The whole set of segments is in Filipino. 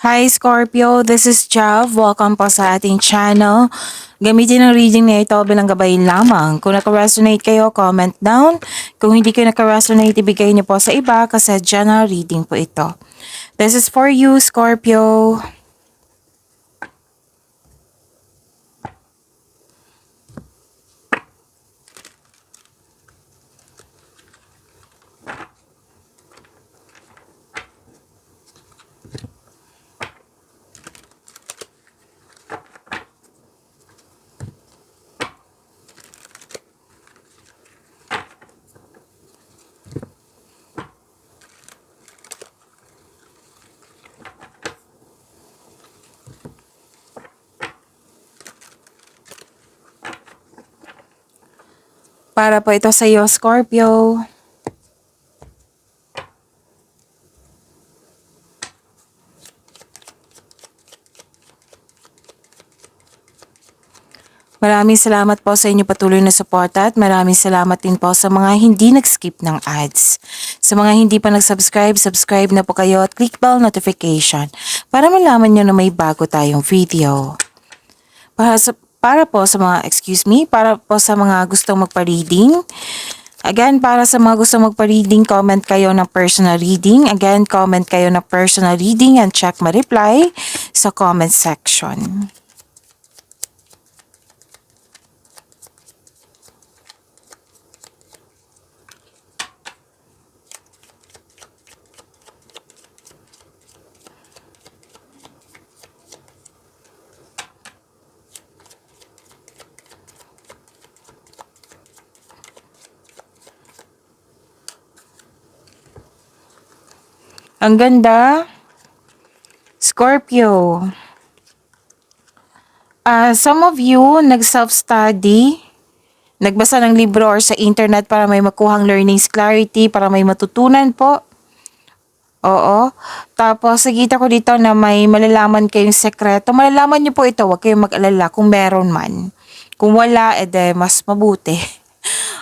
Hi Scorpio, this is Jav. Welcome po sa ating channel. Gamitin ang reading na ito bilang gabay lamang. Kung naka-resonate kayo, comment down. Kung hindi kayo naka-resonate, ibigay niyo po sa iba kasi general reading po ito. This is for you, Scorpio. Para po ito sa iyo, Scorpio. Maraming salamat po sa inyo patuloy na suporta at maraming salamat din po sa mga hindi nag-skip ng ads. Sa mga hindi pa nag-subscribe, subscribe na po kayo at click bell notification para malaman nyo na may bago tayong video. Para po sa mga gustong magpa-reading. Again, para sa mga gustong magpa-reading, comment kayo ng personal reading. Again, comment kayo ng personal reading and check my reply sa comment section. Ang ganda. Scorpio. Some of you nag-self-study, nagbasa ng libro or sa internet para may makuhang learnings clarity, para may matutunan po. Oo. Tapos, nakita ko dito na may malalaman kayong sekreto. Malalaman niyo po ito, huwag kayong mag-alala kung meron man. Kung wala, ede mas mabuti.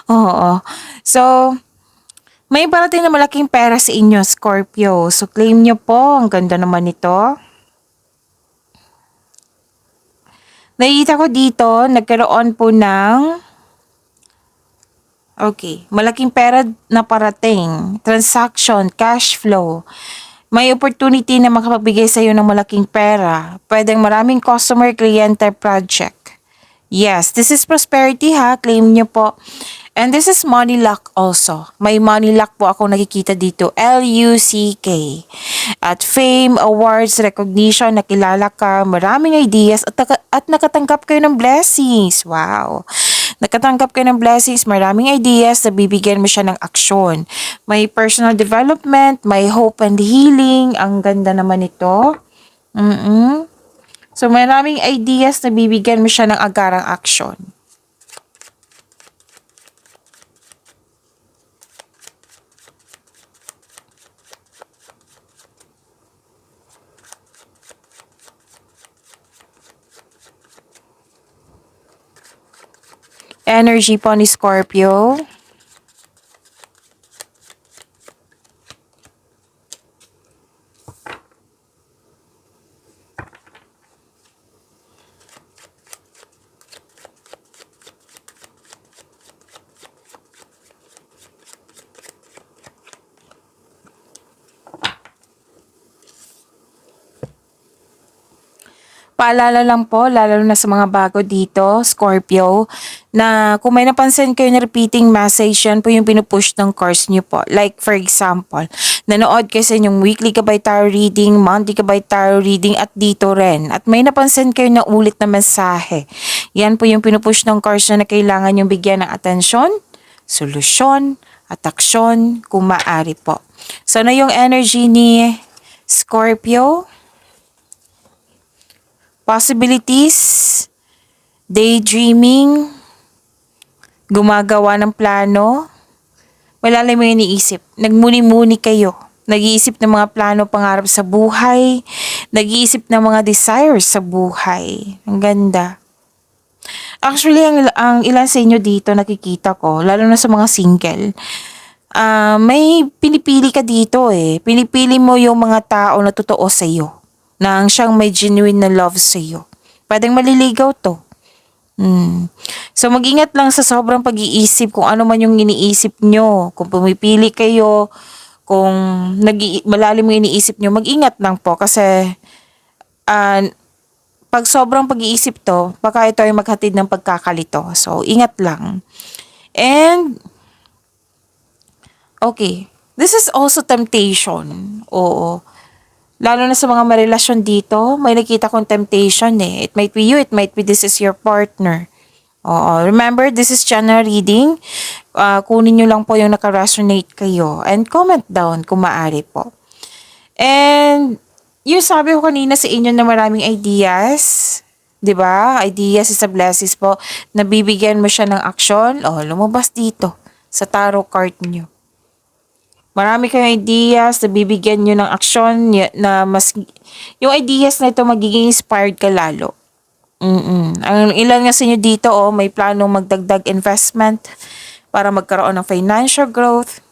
Oo. So, may parating na malaking pera sa inyo, Scorpio. So, claim nyo po. Ang ganda naman ito. Nakikita ko dito, nagkaroon po ng malaking pera na parating. Transaction, cash flow. May opportunity na makapagbigay sa iyo ng malaking pera. Pwedeng maraming customer, kliyente, project. Yes, this is prosperity ha. Claim nyo po. And this is money luck also. May money luck po ako nakikita dito. L-U-C-K. At fame, awards, recognition, nakilala ka, maraming ideas at nakatanggap kayo ng blessings. Wow. Nakatanggap kayo ng blessings, maraming ideas na bibigyan mo siya ng aksyon. May personal development, may hope and healing. Ang ganda naman ito. So maraming ideas na bibigyan mo siya ng agarang aksyon. Energy po ni Scorpio. Paalala lang po, lalo na sa mga bago dito, Scorpio, na kung may napansin kayo na repeating message, yan po yung pinupush ng course nyo po. Like for example, nanood kayo sa inyong weekly Gabay Tarot reading, monthly Gabay Tarot reading at dito rin. At may napansin kayo na ulit na mensahe. Yan po yung pinupush ng course na kailangan yung bigyan ng atensyon, solusyon, at aksyon kung maaari po. So na yung energy ni Scorpio. Possibilities, daydreaming, gumagawa ng plano, malalim mo yung iniisip. Nagmuni-muni kayo. Nag-iisip ng mga plano, pangarap sa buhay. Nag-iisip ng mga desires sa buhay. Ang ganda. Actually, ang ilan sa inyo dito nakikita ko, lalo na sa mga single, may pinipili ka dito eh. Pinipili mo yung mga tao na totoo sa iyo. nang siyang may genuine na love sa iyo. Pwedeng maliligaw to. So mag-ingat lang sa sobrang pag-iisip kung ano man yung iniisip nyo. Kung pumipili kayo, kung malalim yung iniisip nyo, mag-ingat lang po kasi ah, pag sobrang pag-iisip to, baka ito ay maghatid ng pagkakalito. So ingat lang. And okay, this is also temptation. Oo. Lalo na sa mga marelasyon dito, may nakita kong temptation eh. It might be you, it might be this is your partner. Oo. Remember, this is general reading. Kunin nyo lang po yung naka-resonate kayo. And comment down kung maaari po. And yung sabi ko kanina sa inyo na maraming ideas. 'Di ba? Ideas is a blessing po. Nabibigyan mo siya ng action. Oh, lumabas dito sa tarot card nyo. Marami kayong ideas na bibigyan nyo ng aksyon na mas, yung ideas na ito magiging inspired ka lalo. Ang ilan nga sa inyo dito, may planong magdagdag investment para magkaroon ng financial growth.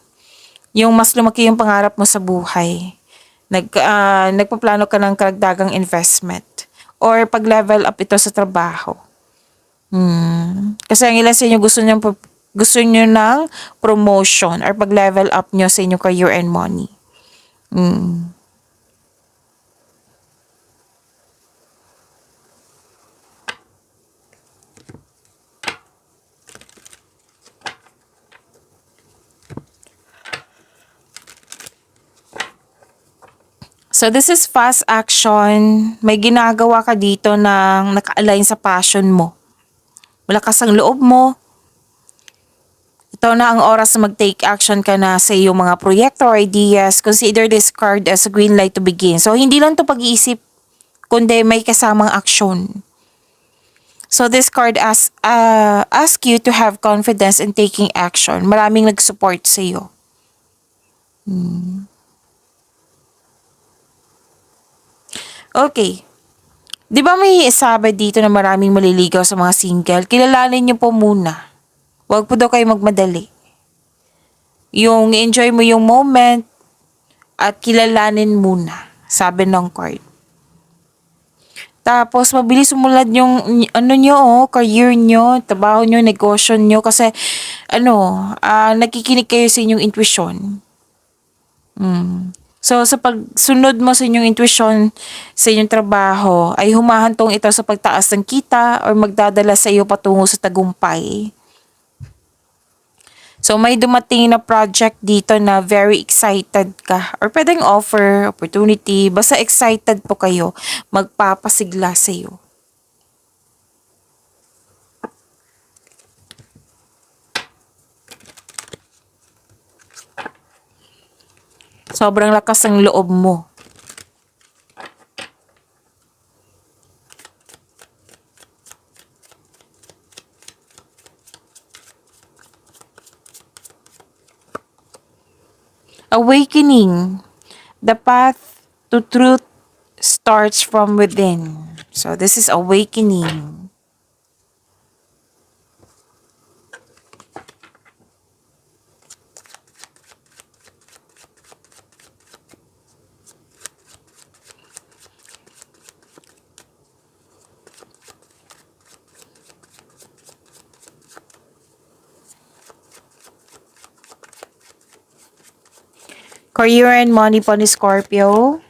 Yung mas lumaki yung pangarap mo sa buhay. Nagpaplano ka ng karagdagang investment. Or pag-level up ito sa trabaho. Kasi ang ilan sa inyo gusto nyo ng promotion or pag-level up nyo sa inyong career and money. So this is fast action. May ginagawa ka dito ng naka-align sa passion mo. Malakas ang loob mo. Ito na ang oras na mag-take action ka na sa iyong mga proyekto or ideas. Consider this card as a green light to begin. So, hindi lang to pag-iisip, kundi may kasamang aksyon. So, this card ask you to have confidence in taking action. Maraming nag-support sa iyo. Okay. Di ba may sabi dito na maraming maliligaw sa mga single? Kilalanin niyo po muna. Huwag po daw kayo magmadali. Yung enjoy mo yung moment at kilalanin muna, sabi ng card. Tapos, mabilis sumulad yung, career nyo, trabaho nyo, negosyo nyo, kasi, nakikinig kayo sa inyong intuition. So, sa pagsunod mo sa inyong intuition, sa inyong trabaho, ay humahantong ito sa pagtaas ng kita or magdadala sa iyo patungo sa tagumpay. So, may dumating na project dito na very excited ka. Or pwedeng offer, opportunity. Basta excited po kayo. Magpapasigla sa iyo. Sobrang lakas ng loob mo. Awakening. The path to truth starts from within. So this is awakening. Career and money po ni Scorpio.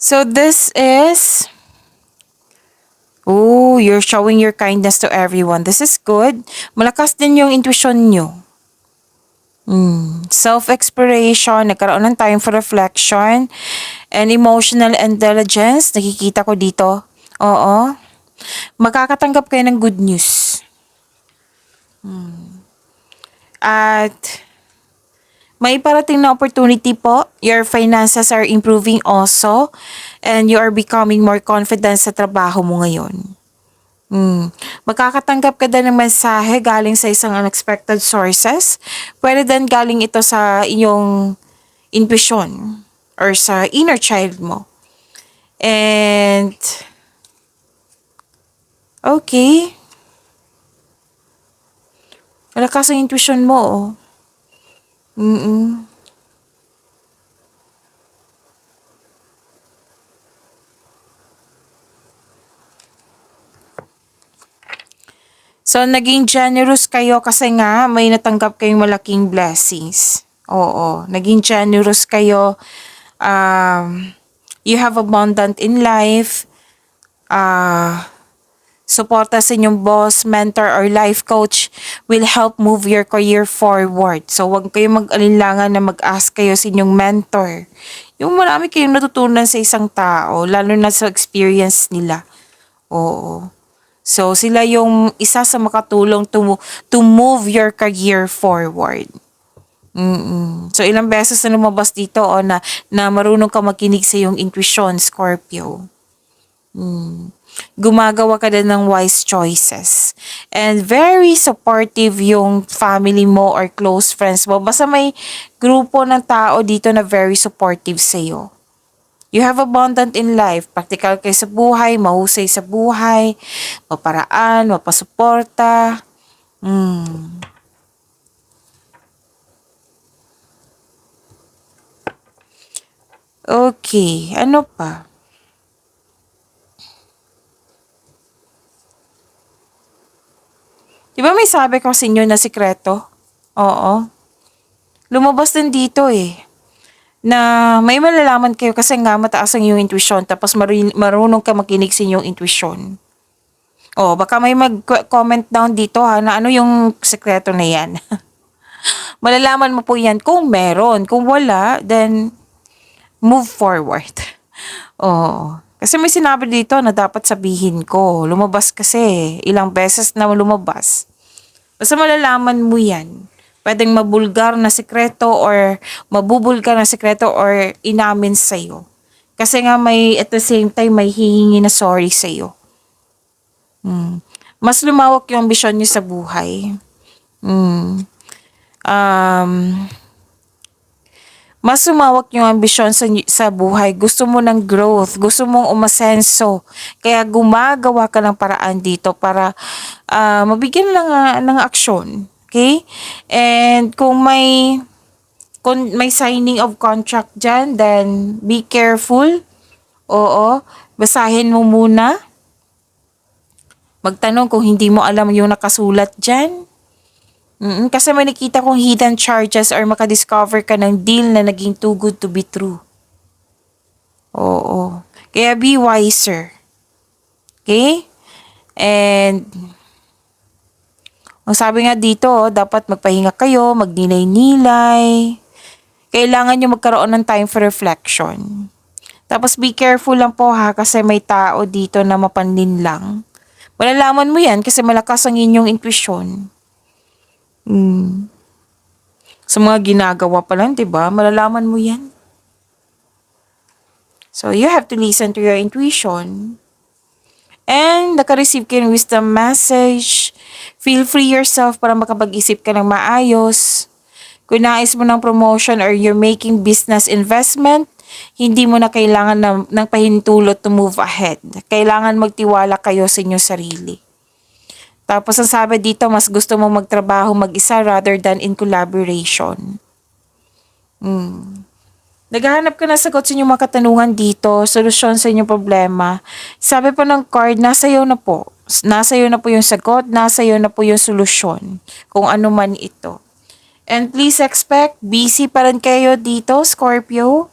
So this is, you're showing your kindness to everyone. This is good. Malakas din yung intuition nyo. Self-exploration, nagkaroon ng time for reflection, and emotional intelligence. Nakikita ko dito. Oo. Makakatanggap kayo ng good news. At may parating na opportunity po. Your finances are improving also. And you are becoming more confident sa trabaho mo ngayon. Makakatanggap ka din ng mensahe galing sa isang unexpected sources. Pwede din galing ito sa iyong intuition or sa inner child mo. And, okay. Malakas ang intuition mo, oh. Mm-mm. So, naging generous kayo kasi nga may natanggap kayong malaking blessings. Oo, naging generous kayo. You have abundant in life. Suporta sa inyong boss, mentor, or life coach will help move your career forward. So, huwag kayong mag-alinlangan na mag-ask kayo sa inyong mentor. Yung marami kayong natutunan sa isang tao, lalo na sa experience nila. Oo. So, sila yung isa sa makatulong to move your career forward. So, ilang beses na lumabas dito na marunong ka makinig sa iyong intuition, Scorpio. Gumagawa ka din ng wise choices. And very supportive yung family mo or close friends mo. Basta may grupo ng tao dito na very supportive sa iyo. You have abundant in life. Practical kayo sa buhay, mahusay sa buhay, maparaan, mapasuporta. Okay, ano pa? Di ba may sabi ko sa inyo na sikreto? Oo. Lumabas din dito eh. Na may malalaman kayo kasi nga mataas ang iyong intuition tapos marunong ka makinig sa iyong intuition. Oh, baka may mag-comment down dito ha na ano yung sekreto na yan. Malalaman mo po yan kung meron. Kung wala, then move forward. Oh, kasi may sinabi dito na dapat sabihin ko. Lumabas kasi, ilang beses na lumabas. Basta malalaman mo yan. Pwedeng mabulgar na sekreto or mabubulgar na sekreto or inamin sa'yo. Kasi nga may, at the same time, may hihingi na sorry sa'yo. Mas lumawak yung ambisyon niyo sa buhay. Mas lumawak yung ambisyon sa buhay. Gusto mo ng growth. Gusto mong umasenso. Kaya gumagawa ka ng paraan dito para mabigyan ng aksyon. Okay? And kung may signing of contract dyan, then be careful. Oo. Basahin mo muna. Magtanong kung hindi mo alam yung nakasulat dyan. Kasi may nakita kong hidden charges or makadiscover ka ng deal na naging too good to be true. Oo. Kaya be wiser. Okay? And ang sabi nga dito, dapat magpahinga kayo, magnilay-nilay. Kailangan nyo magkaroon ng time for reflection. Tapos be careful lang po ha kasi may tao dito na mapanlin lang. Malalaman mo yan kasi malakas ang inyong intuition. Sa mga ginagawa pa lang, diba? Malalaman mo yan. So, you have to listen to your intuition. And, naka-receive kayo ng wisdom message. Feel free yourself para makapag-isip ka ng maayos. Kung nais mo ng promotion or you're making business investment, hindi mo na kailangan ng pahintulot to move ahead. Kailangan magtiwala kayo sa inyong sarili. Tapos ang sabi dito, mas gusto mo magtrabaho mag-isa rather than in collaboration. Naghahanap ka na sagot sa inyong mga katanungan dito, solusyon sa inyong problema. Sabi po ng card, nasa iyo na po. Nasa iyo na po yung sagot, nasa iyo na po yung solusyon. Kung ano man ito. And please expect, busy pa rin kayo dito, Scorpio.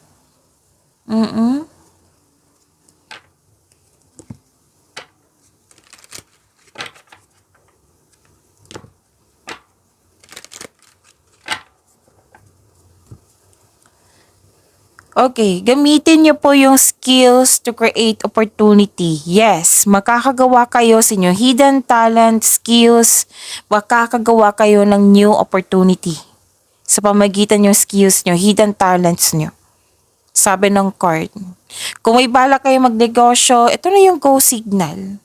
Okay, gamitin niyo po yung skills to create opportunity. Yes, makakagawa kayo sa inyong hidden talent, skills, makakagawa kayo ng new opportunity sa pamagitan yung skills nyo, hidden talents nyo. Sabi ng card. Kung may bala kayo magnegosyo, ito na yung go signal.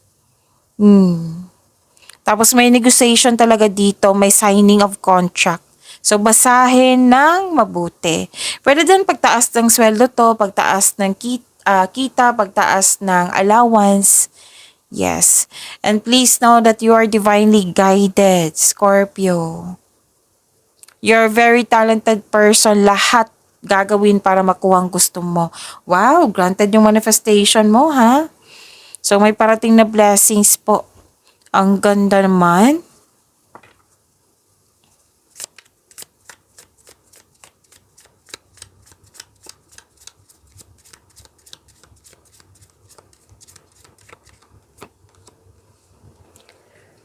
Tapos may negotiation talaga dito, may signing of contract. So, basahin ng mabuti. Pwede din pagtaas ng sweldo to, pagtaas ng kita, pagtaas ng allowance. Yes. And please know that you are divinely guided, Scorpio. You're a very talented person. Lahat gagawin para makuha ang gusto mo. Wow, granted yung manifestation mo, ha? So, may parating na blessings po. Ang ganda naman.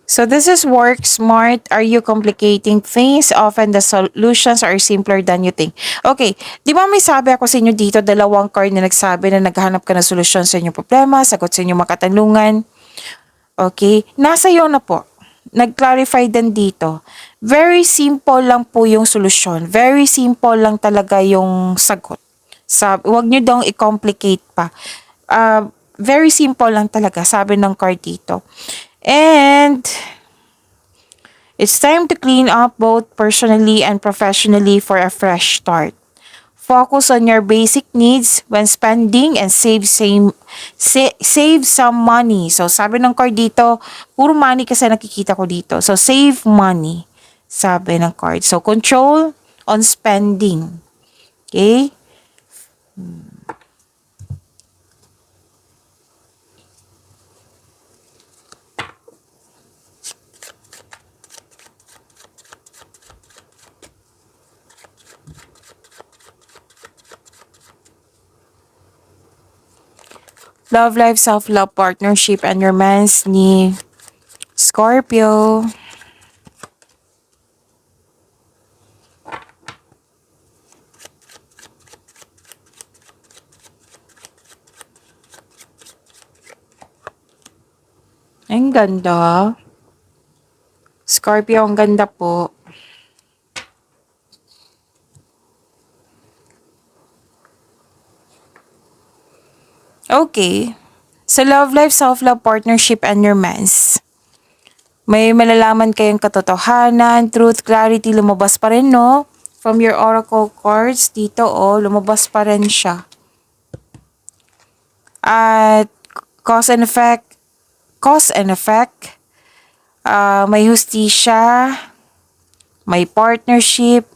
So this is work smart. Are you complicating things? Often the solutions are simpler than you think. Okay, di ba may sabi ako sa inyo dito, dalawang card na nagsabi na naghahanap ka ng solusyon sa inyong problema, sagot sa inyong makatanungan. Okay, nasa iyo na po. Nag-clarify din dito. Very simple lang po yung solusyon. Very simple lang talaga yung sagot. Huwag nyo daw i-complicate pa. Very simple lang talaga, sabi ng card dito. And it's time to clean up both personally and professionally for a fresh start. Focus on your basic needs when spending and save some money. So sabi ng card dito, puro money kasi nakikita ko dito. So save money, sabi ng card. So control on spending. Okay? Love life, self-love, partnership, and romance ni Scorpio. Ang ganda. Scorpio, ang ganda po. Okay. Sa love life, self-love, partnership, and romance. May malalaman kayong katotohanan, truth, clarity, lumabas pa rin, no? From your oracle cards, dito, lumabas pa rin siya. At cause and effect, may hustisya, may partnership.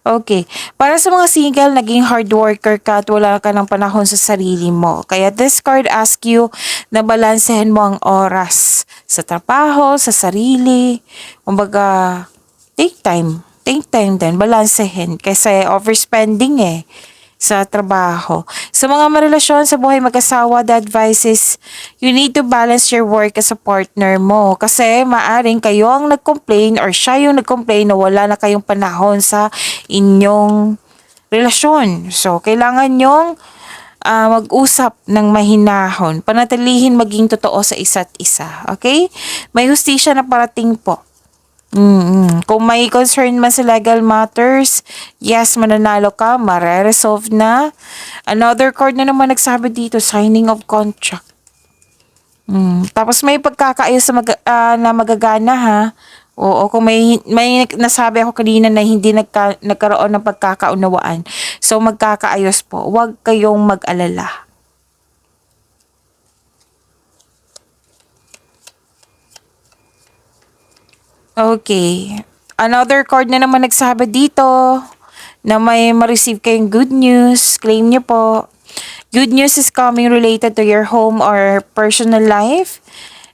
Okay. Para sa mga single, naging hard worker ka at wala ka ng panahon sa sarili mo. Kaya this card asks you na balansehin mo ang oras sa trabaho, sa sarili. Kumbaga, take time. Take time din. Balansehin. Kasi overspending sa trabaho. Sa mga marelasyon sa buhay mag-asawa, the advice is you need to balance your work as a partner mo. Kasi maaring kayo ang nag-complain or siya yung nag-complain na wala na kayong panahon sa inyong relasyon. So, kailangan nyong mag-usap ng mahinahon. Panatilihin maging totoo sa isa't isa. Okay? May hustisya na parating po. Kung may concern man sa legal matters, yes, mananalo ka, mare-resolve na. Another card na naman nagsabi dito, signing of contract. Tapos may pagkakaayos na magagana, ha. Oo, kung may nasabi ako kanina na hindi nagkaroon ng pagkakaunawaan. So magkakaayos po. Huwag kayong mag-alala. Okay. Another card na naman nagsabi dito na may ma-receive kayong good news. Claim nyo po. Good news is coming related to your home or personal life.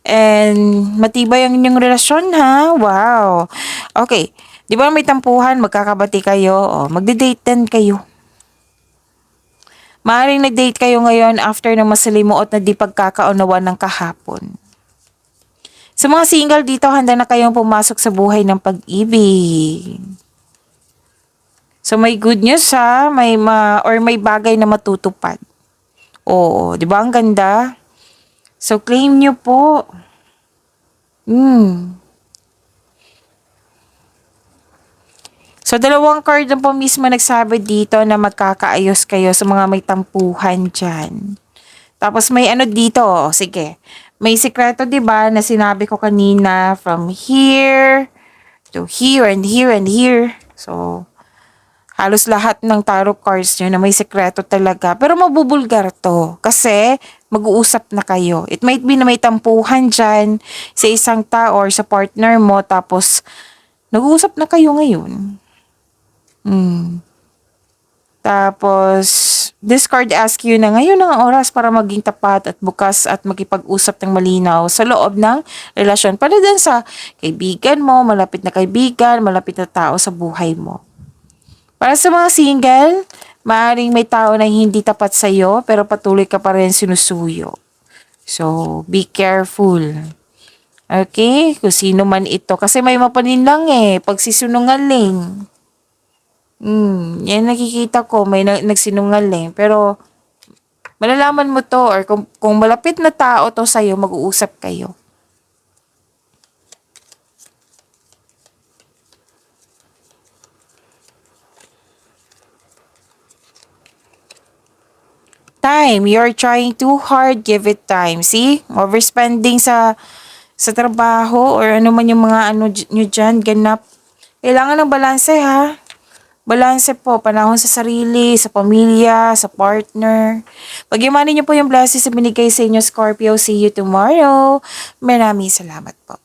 And matibay ang inyong relasyon, ha? Wow. Okay. Di ba may tampuhan, magkakabati kayo, magde-date din kayo. Maaaring nag-date kayo ngayon after na masalimuot na di pagkakaunawan ng kahapon. Sa mga single dito, handa na kayong pumasok sa buhay ng pag-ibig. So may good news, ha, may bagay na matutupad. Oo, 'di ba ang ganda? So claim niyo po. So dalawang card na po mismo nagsabi dito na magkakaayos kayo sa mga may tampuhan diyan. Tapos may ano dito, sige. May sikreto 'di ba na sinabi ko kanina from here to here and here and here. So, halos lahat ng tarot cards nyo na may sekreto talaga. Pero mabubulgar to. Kasi mag-uusap na kayo. It might be na may tampuhan dyan sa isang tao or sa partner mo. Tapos, nag-uusap na kayo ngayon. Tapos, this card ask you na ngayon ang oras para maging tapat at bukas at makipag-usap ng malinaw sa loob ng relasyon. Para din sa kaibigan mo, malapit na kaibigan, malapit na tao sa buhay mo. Para sa mga single, maaaring may tao na hindi tapat sa'yo pero patuloy ka pa rin sinusuyo. So, be careful. Okay? Kung sino man ito. Kasi may mapanin lang pagsisunungaling. Yan nakikita ko, may nagsinungaling. Pero, malalaman mo to or kung malapit na tao to sa'yo, mag-uusap kayo. Time. You're trying too hard, give it time. See? Overspending sa trabaho or ano man yung mga ano nyo dyan, ganap. Kailangan ng balanse ha. Balanse po, panahon sa sarili, sa pamilya, sa partner. Pag-imanin niyo po yung blessings na binigay sa inyo, Scorpio. See you tomorrow. Maraming salamat po.